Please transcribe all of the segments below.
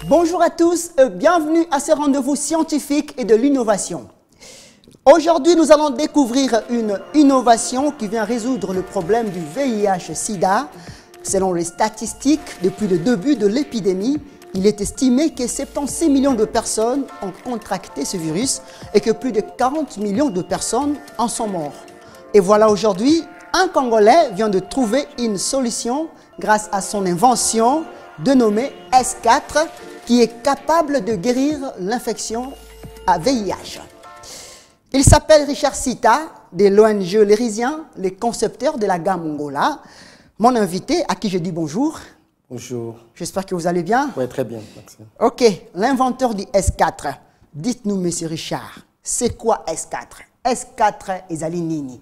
Bonjour à tous et bienvenue à ce rendez-vous scientifique et de l'innovation. Aujourd'hui, nous allons découvrir une innovation qui vient résoudre le problème du VIH-Sida. Selon les statistiques, depuis le début de l'épidémie, il est estimé que 76 millions de personnes ont contracté ce virus et que plus de 40 millions de personnes en sont mortes. Et voilà aujourd'hui, un Congolais vient de trouver une solution grâce à son invention dénommée S4 qui est capable de guérir l'infection à VIH. Il s'appelle Richard Sita de l'ONG Lérisien, les concepteurs de la gamme Angola. Mon invité, à qui je dis bonjour. Bonjour. J'espère que vous allez bien. Oui, très bien. Merci. Ok, l'inventeur du S4. Dites-nous, monsieur Richard, c'est quoi S4? S4 et Nini.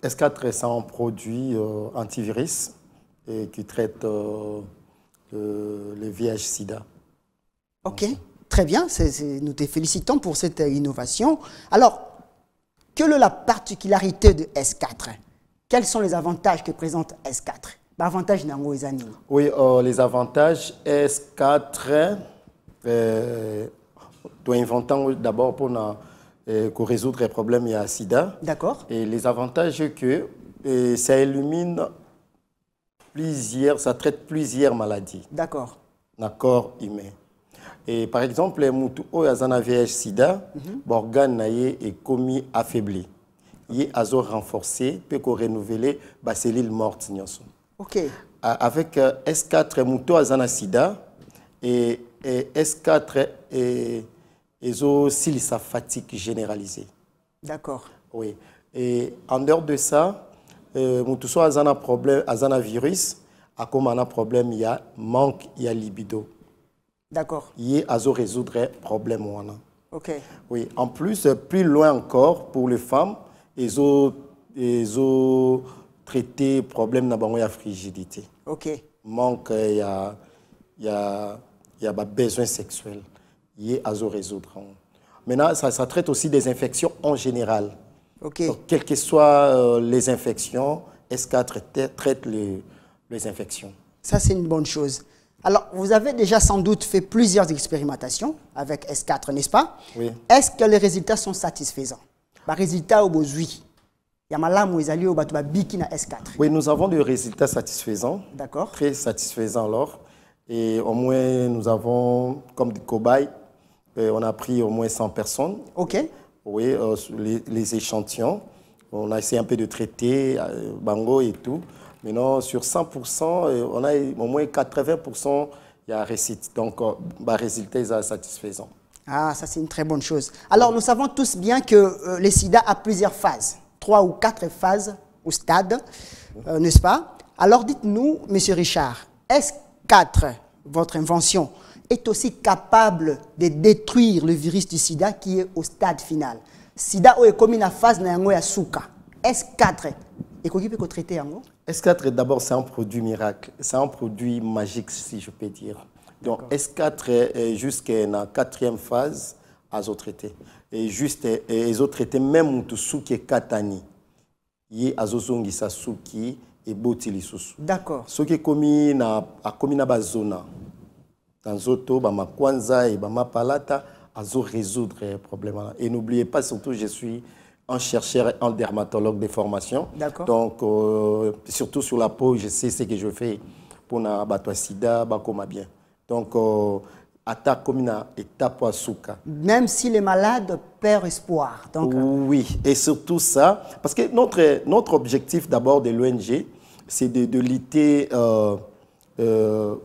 S4, c'est un produit antivirus et qui traite le VIH-Sida. Ok, très bien. Nous te félicitons pour cette innovation. Alors, quelle est la particularité de S4? Quels sont les avantages que présente S4? Avantages nango ezani. Oui, les avantages S4 doit inventer d'abord pour résoudre les problèmes il y a sida. D'accord. Et les avantages que ça élimine ça traite plusieurs maladies. D'accord. D'accord, humain. Et par exemple, les moutou oyazana VIH-Sida, l'organe est commis affaibli. Il est renforcé, peut renouveler les cellules mortes. Ok. Avec S4 moutou azana sida et S4 et aussi sa fatigue généralisée. D'accord. Oui. Et en dehors de ça, moutou azana problème azana virus, a comme un problème il y a manque il y a libido. D'accord. Il y a résoudre problème ok. Oui. En plus, plus loin encore pour les femmes, ils ont traité problème dans la frigidité. Ok. Manque, il y a besoin sexuel. Il y a résoudre. Maintenant, ça traite aussi des infections en général. Ok. Donc, quelles que soient les infections, S4 traite les infections. Ça, c'est une bonne chose. Alors, vous avez déjà sans doute fait plusieurs expérimentations avec S4, n'est-ce pas? Oui. Est-ce que les résultats sont satisfaisants? Les résultats au besoin. Oui, nous avons des résultats satisfaisants. D'accord. Très satisfaisants alors. Et au moins, nous avons, comme des cobayes, on a pris au moins 100 personnes. OK. Oui, les échantillons. On a essayé un peu de traiter, bango et tout. Maintenant, sur 100%, on a au moins 80%, il y a réussite. Donc, le résultat est satisfaisant. Ah, ça c'est une très bonne chose. Alors, nous savons tous bien que le sida a plusieurs phases. 3 ou 4 phases ou stades, n'est-ce pas? Alors, dites-nous, monsieur Richard, S4, votre invention, est aussi capable de détruire le virus du sida qui est au stade final. Sida est comme une phase na suka. S4, et qu'on peut traiter en S4, d'abord, c'est un produit miracle. C'est un produit magique, si je peux dire. Donc, S4, jusqu'à la 4e phase, à traiter. Et juste, ils ont traité même tout ce qui est katani. Il y a azozongi sasuki et botili susu. D'accord. Ce qui est commis na bazona. Dans zoto, ba makwanza et ba mapalata, azo résoudre les problèmes. Et n'oubliez pas, surtout, je suis un chercheur, un dermatologue de formation. D'accord. Donc, surtout sur la peau, je sais ce que je fais pour na batwa sida, bakoma bien. Donc, attaque comme une étape à souka. Même si les malades perdent espoir. Donc, oui, et surtout ça, parce que notre objectif d'abord de l'ONG, c'est de lutter, de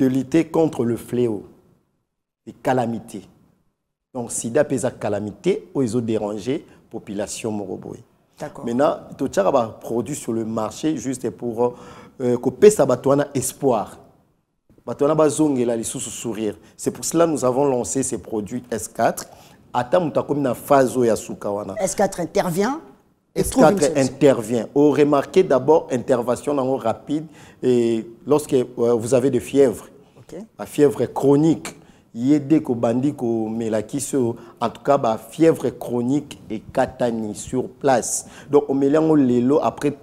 lutter contre le fléau, les calamités. Donc, sida pèse à calamité, ou ils ont dérangé la population moroboé. D'accord. Maintenant, tout ça va produit sur le marché juste pour que ça va espoir. C'est pour cela que nous avons lancé ces produits S4. S4 intervient et S4 intervient. Vous remarquez d'abord intervention rapide et lorsque vous avez de fièvre, la fièvre chronique, yede ko bandi ko melaki so en tout cas ba fièvre chronique et katani sur place. Donc on mélange lelo après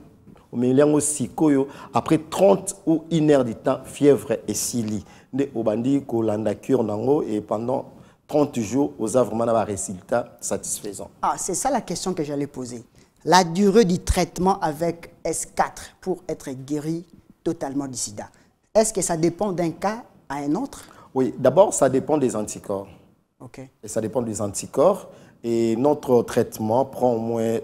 on mélange sikoyo après 30 ou 1 heure de temps fièvre et sili. De au bandi ko landa cure nango et pendant 30 jours aux a vraiment un résultat satisfaisant. Ah, c'est ça la question que j'allais poser. La durée du traitement avec S4 pour être guéri totalement du sida. Est-ce que ça dépend d'un cas à un autre? Oui, d'abord, ça dépend des anticorps. Ok. Et ça dépend des anticorps. Et notre traitement prend au moins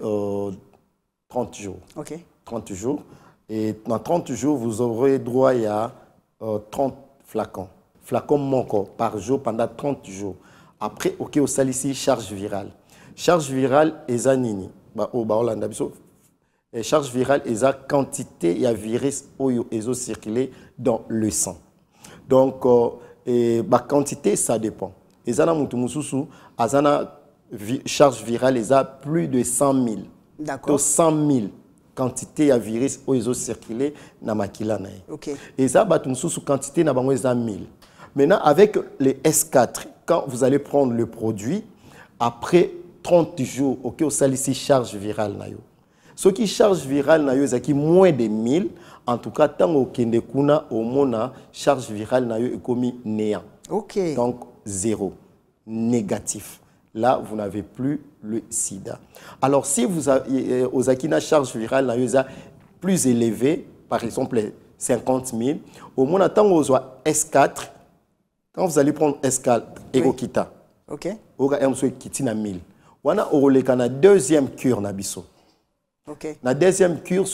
30 jours. Ok. 30 jours. Et dans 30 jours, vous aurez droit à 30 flacons. Flacons manquent par jour pendant 30 jours. Après, ok, au salici, charge virale. Charge virale, est nini. Charge virale est la quantité de virus qui circulé dans le sang. Donc, la quantité, ça dépend. Et ça, charge virale est plus de 100 000. D'accord. 100 000 quantité de virus qui circulé dans la makila. Ok. Et ça, quantité na bango est 1000. Maintenant, avec les S4, quand vous allez prendre le produit, après 30 jours, ok, au ici charge virale na yo. Ce qui charge virale na yo, c'est moins de 1000. En tout cas, tant au kende kuna au mona charge virale na yo est commis néant. Ok. Donc 0, négatif. Là, vous n'avez plus le sida. Alors, si vous avez aux akina charge virale na yo plus élevée, par exemple 50 000, au mona tant aux S4, quand vous allez prendre S4 et au kita, ok. au ga kiti na 1000. Wana oroleka na deuxième cure na biso. Ok. La deuxième cure,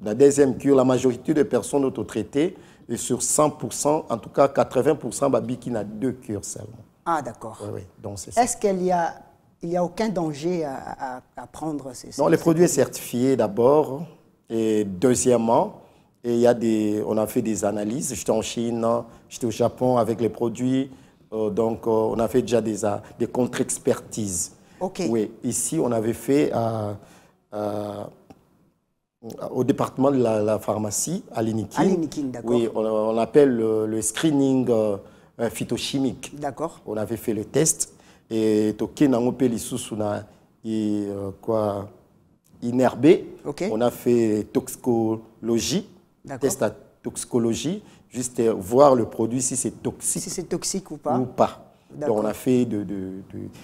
la deuxième cure, la majorité des personnes autotraitées, et sur 100%, en tout cas 80%, babi qui n'a 2 cures seulement. Ah, d'accord. Oui, oui, donc c'est ça. Est-ce qu'il y a aucun danger à prendre ces Non, les produits certifiés d'abord, et deuxièmement, on a fait des analyses. J'étais en Chine, j'étais au Japon avec les produits, donc on a fait déjà des contre-expertises. Ok. Oui, ici on avait fait au département de la pharmacie, à l'Inikin. À l'Inikin, d'accord. Oui, on appelle le screening phytochimique. D'accord. On avait fait le test et toké na ngopé lisusu quoi inerbé. Okay. On a fait toxicologie, test à toxicologie, juste voir le produit si c'est toxique. Si c'est toxique ou pas. Donc on a fait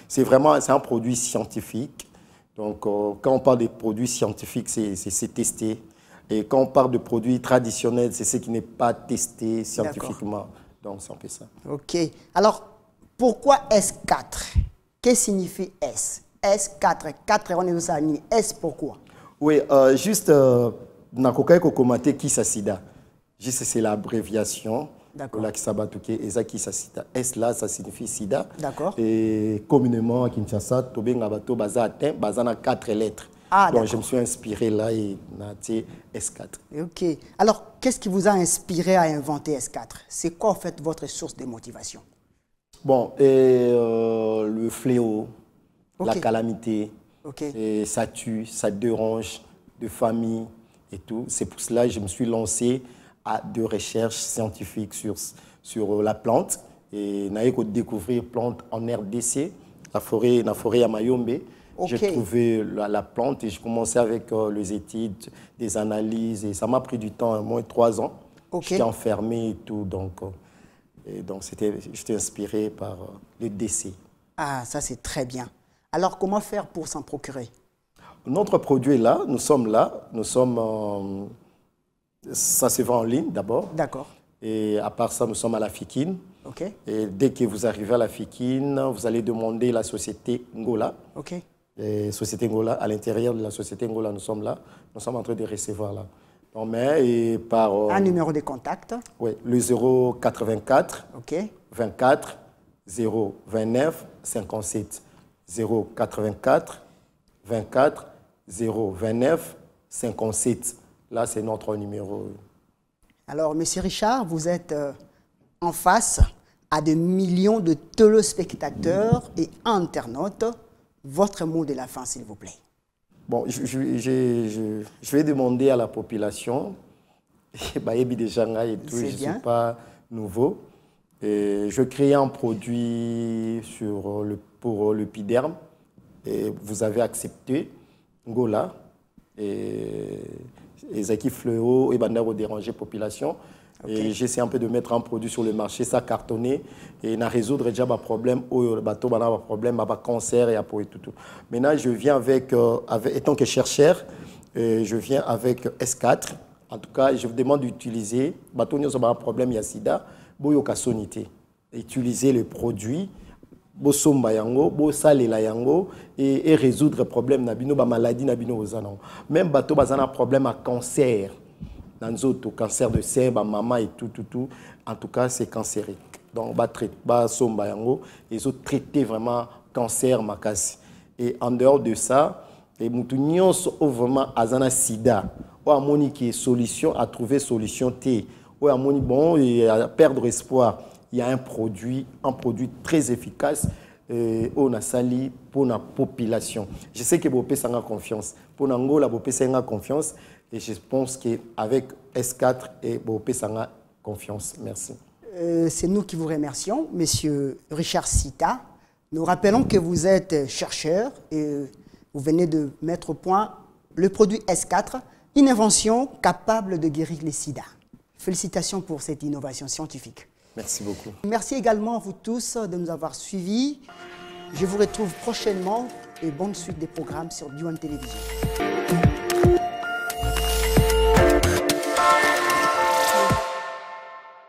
c'est vraiment un produit scientifique. Donc quand on parle de produits scientifiques, c'est testé. Et quand on parle de produits traditionnels, c'est ce qui n'est pas testé scientifiquement. Donc c'est un peu ça. Ok. Alors, pourquoi S4? Qu'est-ce que signifie S? S4, 4, on est ça, S pourquoi? Oui, juste, nakokai kokomate qui ça sida. Juste c'est l'abréviation. D'accord. Là qui s'abatouké et ça qui ça sida. S là ça signifie sida. D'accord. Et communément à Kinshasa, tobenga bato baza atteint bazana 4 lettres. Ah, donc je me suis inspiré là et naté S4. Ok. Alors, qu'est-ce qui vous a inspiré à inventer S4? C'est quoi en fait votre source de motivation? Bon, le fléau, la calamité, et ça tue, ça dérange de famille et tout. C'est pour cela que je me suis lancé à des recherches scientifiques sur la plante. Et j'ai découvert plante en RDC, la forêt à Mayombe. J'ai trouvé la plante et j'ai commencé avec les études, des analyses. Et ça m'a pris du temps, au moins 3 ans. J'étais enfermé et tout. Donc j'étais inspiré par le décès. Ah, ça c'est très bien. Alors, comment faire pour s'en procurer? Notre produit est là, nous sommes là. Nous sommes... ça se vend en ligne d'abord. D'accord. Et à part ça, nous sommes à la Fikine. Ok. Et dès que vous arrivez à la Fikine, vous allez demander la société Ngola. Ok. Et société Ngola, à l'intérieur de la société Ngola, nous sommes là. Nous sommes en train de recevoir là. On met et par... un numéro de contact. Oui, le 084 24 029 57. 084 24 029 57. Là, c'est notre numéro. Alors, M. Richard, vous êtes en face à des millions de téléspectateurs et internautes. Votre mot de la fin, s'il vous plaît. Bon, je vais demander à la population, je ne suis pas nouveau, Et je crée un produit pour l'épiderme. Et vous avez accepté, Ngola, et Zaki Fleuo et Bandaro déranger population. Okay. Et j'essaie un peu de mettre un produit sur le marché, ça cartonné, et na résoudre déjà un problème, un problème, un cancer et tout. Maintenant, je viens avec étant que chercheur, je viens avec S4. En tout cas, je vous demande d'utiliser, un problème, il y a sida, utiliser le produit. Bosomba yango, bosalela yango et résoudre le problème nabino ba maladie nabino ozana. Même bato bazana problème à cancer. Dans autres cancer de sein, ba maman et tout. En tout cas, c'est cancérique. Donc ba somba yango, ils ont traité vraiment cancer makasi. Et en dehors de ça, les mutu nyonso vraiment azana sida. O amoni qui est solution à trouver solution T. O amoni bon et à perdre espoir. Il y a un produit très efficace on a sali pour la population. Je sais que Bopé s'en a confiance. Pour Angola, Bopé s'en a confiance. Et je pense qu'avec S4 et Bopé s'en a confiance. Merci. C'est nous qui vous remercions, Monsieur Richard Sita. Nous rappelons que vous êtes chercheur et vous venez de mettre au point le produit S4, une invention capable de guérir les sida. Félicitations pour cette innovation scientifique. Merci beaucoup. Merci également à vous tous de nous avoir suivis. Je vous retrouve prochainement et bonne suite des programmes sur Diwan Télévision.